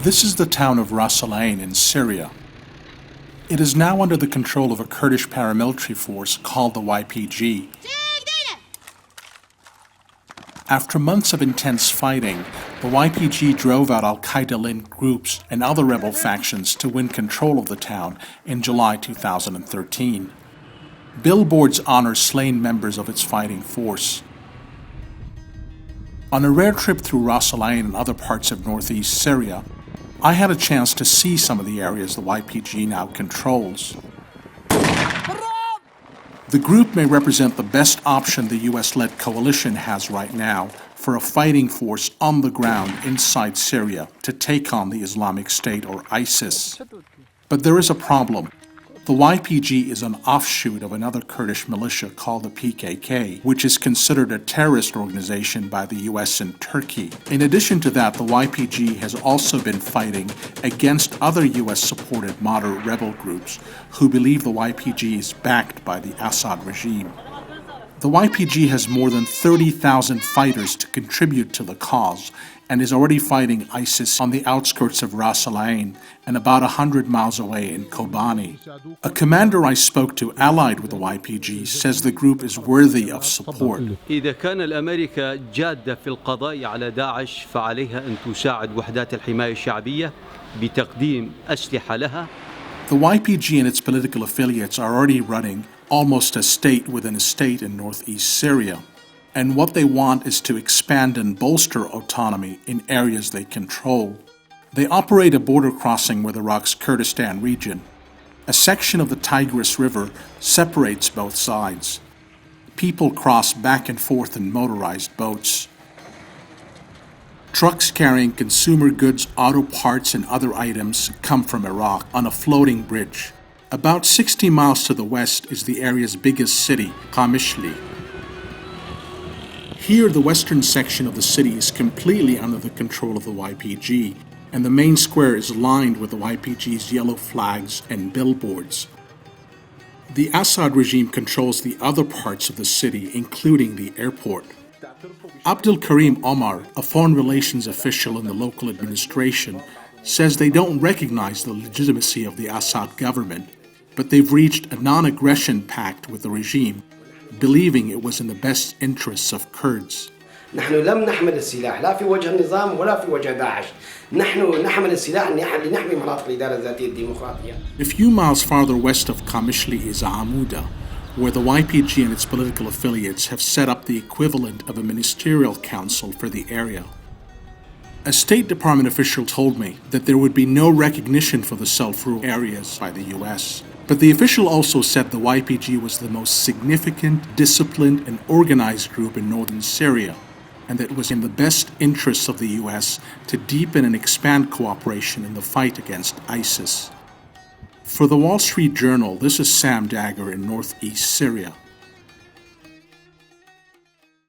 This is the town of Ras Al-Ain in Syria. It is now under the control of a Kurdish paramilitary force called the YPG. After months of intense fighting, the YPG drove out Al-Qaeda-linked groups and other rebel factions to win control of the town in July 2013. Billboards honor slain members of its fighting force. On a rare trip through Ras Al-Ain and other parts of northeast Syria, I had a chance to see some of the areas the YPG now controls. The group may represent the best option the US-led coalition has right now for a fighting force on the ground inside Syria to take on the Islamic State or ISIS. But there is a problem. The YPG is an offshoot of another Kurdish militia called the PKK, which is considered a terrorist organization by the US and Turkey. In addition to that, the YPG has also been fighting against other US-supported moderate rebel groups who believe the YPG is backed by the Assad regime. The YPG has more than 30,000 fighters to contribute to the cause and is already fighting ISIS on the outskirts of Ras Al-Ain and about 100 miles away in Kobani. A commander I spoke to allied with the YPG says the group is worthy of support. إذا كان الأمريكا جادة في القضاء على داعش فعليها أن تساعد وحدات الحماية الشعبية بتقديم أسلحة لها. The YPG and its political affiliates are already running almost a state within a state in northeast Syria. And what they want is to expand and bolster autonomy in areas they control. They operate a border crossing with Iraq's Kurdistan region. A section of the Tigris River separates both sides. People cross back and forth in motorized boats. Trucks carrying consumer goods, auto parts, and other items come from Iraq on a floating bridge. About 60 miles to the west is the area's biggest city, Qamishli. Here, the western section of the city is completely under the control of the YPG, and the main square is lined with the YPG's yellow flags and billboards. The Assad regime controls the other parts of the city, including the airport. Abdul Karim Omar, a foreign relations official in the local administration, says they don't recognize the legitimacy of the Assad government, but they've reached a non-aggression pact with the regime, believing it was in the best interests of Kurds. نحن لم نحمل السلاح لا في وجه النظام ولا في وجه داعش. نحن نحمل السلاح لنحمي مناطق الإدارة الذاتية الديمقراطية. A few miles farther west of Qamishli is Amuda, where the YPG and its political affiliates have set up the equivalent of a ministerial council for the area. A State Department official told me that there would be no recognition for the self-rule areas by the US. But the official also said the YPG was the most significant, disciplined, and organized group in northern Syria, and that it was in the best interests of the US to deepen and expand cooperation in the fight against ISIS. For the Wall Street Journal, this is Sam Dagher in northeast Syria.